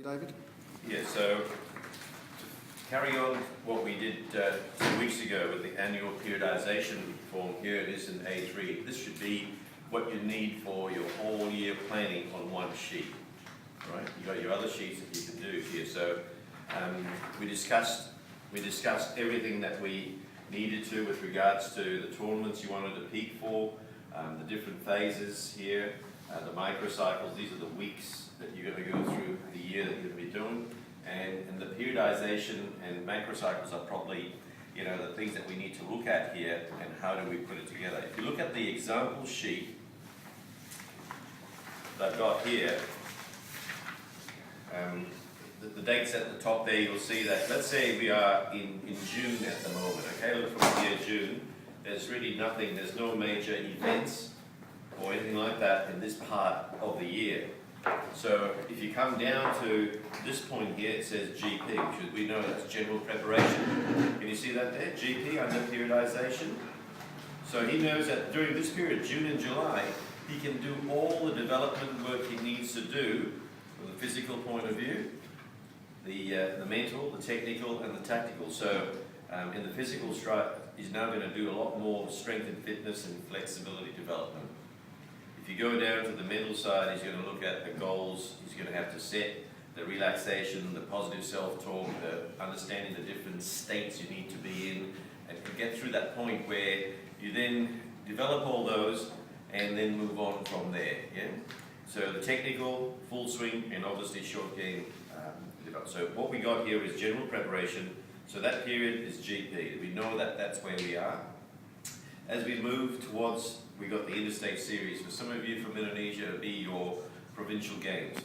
David? Yeah, so to carry on what we did 2 weeks ago with the annual periodization form, here it is in A3. This should be what you need for your whole year planning on one sheet, right? You got your other sheets that you can do here. So we discussed everything that we needed to with regards to the tournaments you wanted to peak for, the different phases here, the microcycles. These are the weeks that you're going to go through the year that you're going to be doing, and the periodization and macrocycles are probably, the things that we need to look at here, and how do we put it together. If you look at the example sheet that I've got here, the dates at the top there, you'll see that, let's say we are in June at the moment, okay, look from here, June, there's really nothing, there's no major events or anything like that in this part of the year. So if you come down to this point here, it says GP, which we know that's general preparation. Can you see that there? GP under periodization. So he knows that during this period, June and July, he can do all the development work he needs to do from the physical point of view, the mental, the technical, and the tactical. So in the physical stride, he's now going to do a lot more strength and fitness and flexibility development. If you go down to the mental side, he's going to look at the goals, he's going to have to set the relaxation, the positive self-talk, the understanding the different states you need to be in, and get through that point where you then develop all those and then move on from there. Yeah? So the technical, full swing, and obviously short game. So what we got here is general preparation. So that period is GP. We know that that's where we are. As we move towards, we got the interstate series. For some of you from Indonesia, it'll be your provincial games.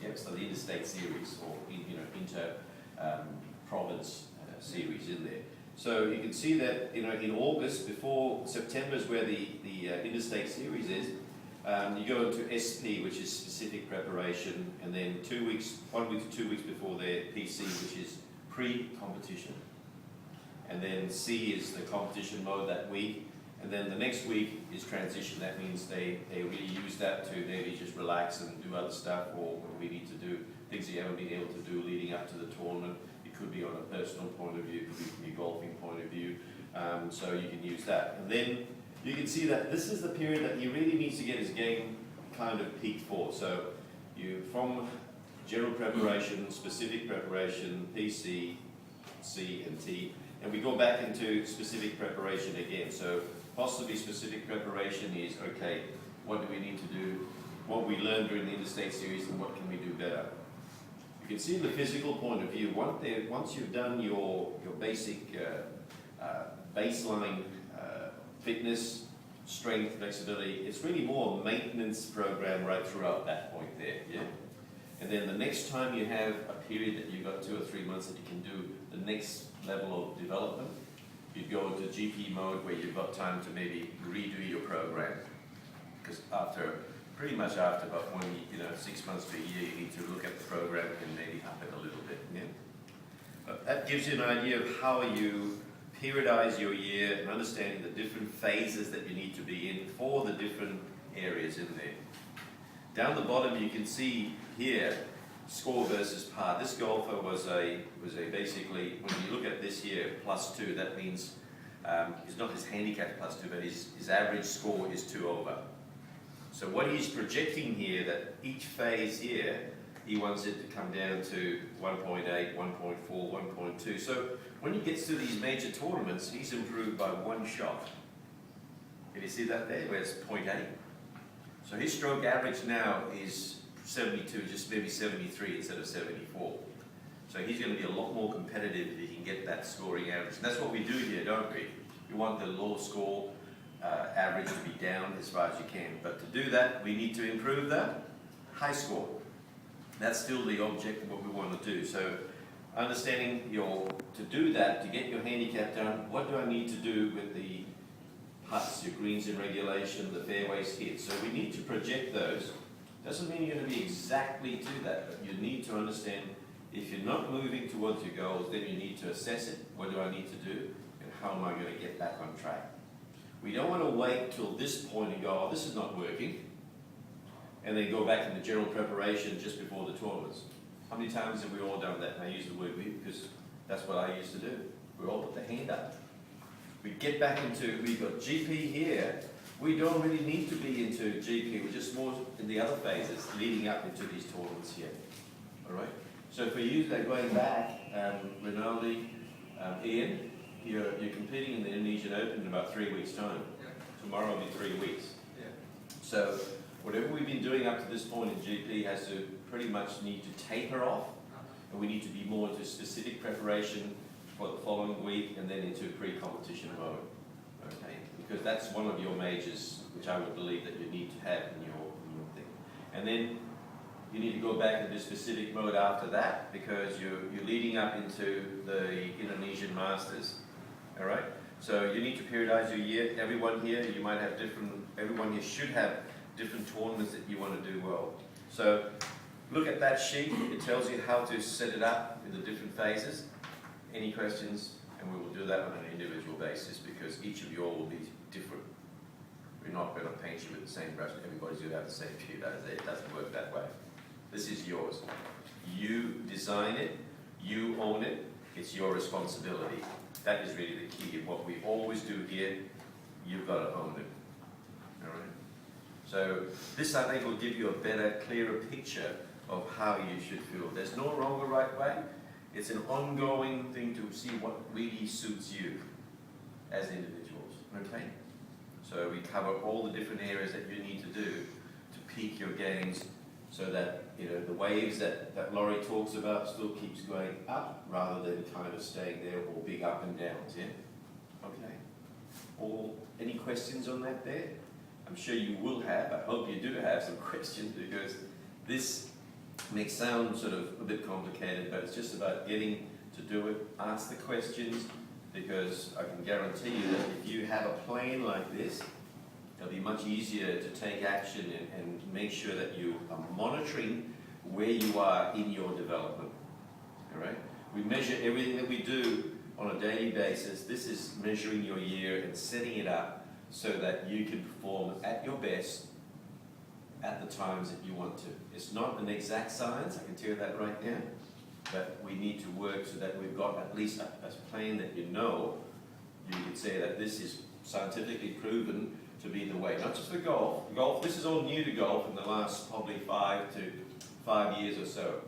Yeah, so the interstate series, or inter-province series in there. So you can see that in August, before September is where the interstate series is. You go into SP, which is specific preparation, and then 1 week to 2 weeks before their PC, which is pre-competition. And then C is the competition mode that week. And then the next week is transition. That means they really use that to maybe just relax and do other stuff, or we need to do things you haven't been able to do leading up to the tournament. It could be on a personal point of view, it could be from your golfing point of view. So you can use that. And then you can see that this is the period that he really needs to get his game kind of peaked for. So you, from general preparation, specific preparation, PC, C and T, and we go back into specific preparation again. So possibly specific preparation is, okay, what do we need to do, what we learned during the interstate series, and what can we do better. You can see the physical point of view, once you've done your basic baseline fitness, strength, flexibility, it's really more a maintenance program right throughout that point there, yeah? And then the next time you have a period that you've got 2 or 3 months that you can do the next level of development, you'd go into GP mode where you've got time to maybe redo your program. Because pretty much after about 6 months to a year, you need to look at the program and maybe up it a little bit, yeah? But that gives you an idea of how you periodize your year and understanding the different phases that you need to be in for the different areas in there. Down the bottom you can see here score versus par. This golfer was a basically, when you look at this here, +2, that means it's not his handicap +2, but his average score is 2 over. So what he's projecting here, that each phase here, he wants it to come down to 1.8, 1.4, 1.2. So when he gets to these major tournaments, he's improved by 1 shot. Can you see that there, where it's 0.8? So his stroke average now is 72, just maybe 73 instead of 74. So he's going to be a lot more competitive if he can get that scoring average. And that's what we do here, don't we? We want the low score average to be down as far as you can. But to do that, we need to improve the high score. That's still the object of what we want to do. So understanding to do that, to get your handicap down, what do I need to do with the putts, your greens in regulation, the fairways hit? So we need to project those. Doesn't mean you're going to be exactly to that, but you need to understand if you're not moving towards your goals, then you need to assess it. What do I need to do? And how am I going to get back on track? We don't want to wait till this point and go, oh, this is not working. and then go back into general preparation just before the tournaments. How many times have we all done that? And I use the word we because that's what I used to do. We all put the hand up. We get back into, we've got GP here. We don't really need to be into GP. We're just more in the other phases leading up into these tournaments here. All right? So for you, that going back, Rinaldi, Ian, you're competing in the Indonesian Open in about 3 weeks' time. Yeah. Tomorrow will be 3 weeks. Yeah. So whatever we've been doing up to this point in GP has to pretty much need to taper off, and we need to be more into specific preparation for the following week and then into pre-competition mode. Okay? Because that's one of your majors, which I would believe that you need to have in your thing. And then you need to go back into specific mode after that because you're leading up into the Indonesian Masters. All right? So you need to periodize your year. Everyone here, you might have everyone here should have different tournaments that you want to do well. So look at that sheet. It tells you how to set it up in the different phases. Any questions? And we will do that on an individual basis because each of you all will be different. We're not going to paint you with the same brush. Everybody's going to have the same periodizer. It doesn't work that way. This is yours. You design it. You own it. It's your responsibility. That is really the key. What we always do here, you've got to own it. All right? So this, I think, will give you a better, clearer picture of how you should feel. There's no wrong or right way. It's an ongoing thing to see what really suits you as individuals. Okay? So we cover all the different areas that you need to do to peak your games so that the waves that Laurie talks about still keeps going up rather than kind of staying there or big up and downs. Yeah? Okay. Any questions on that there? I'm sure you will have. I hope you do have some questions because this may sound sort of a bit complicated, but it's just about getting to do it. Ask the questions because I can guarantee you that if you have a plan like this, it'll be much easier to take action and make sure that you are monitoring where you are in your development. All right? We measure everything that we do on a daily basis. This is measuring your year and setting it up so that you can perform at your best at the times that you want to. It's not an exact science, I can tell you that right now, but we need to work so that we've got at least a plan that you could say that this is scientifically proven to be the way. Not just for golf. Golf, this is all new to golf in the last probably 5 years or so.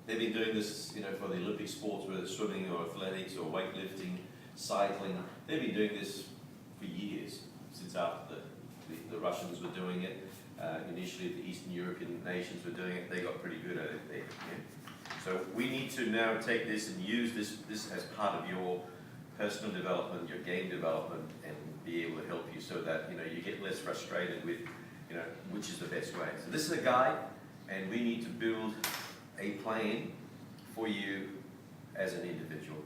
They've been doing this, for the Olympic sports, whether it's swimming or athletics or weightlifting, cycling. They've been doing this for years, since after the Russians were doing it. Initially, the Eastern European nations were doing it. They got pretty good at it there. Yeah? So we need to now take this and use this as part of your personal development, your game development, and be able to help you so that you get less frustrated with which is the best way. So this is a guide, and we need to build a plan for you as an individual.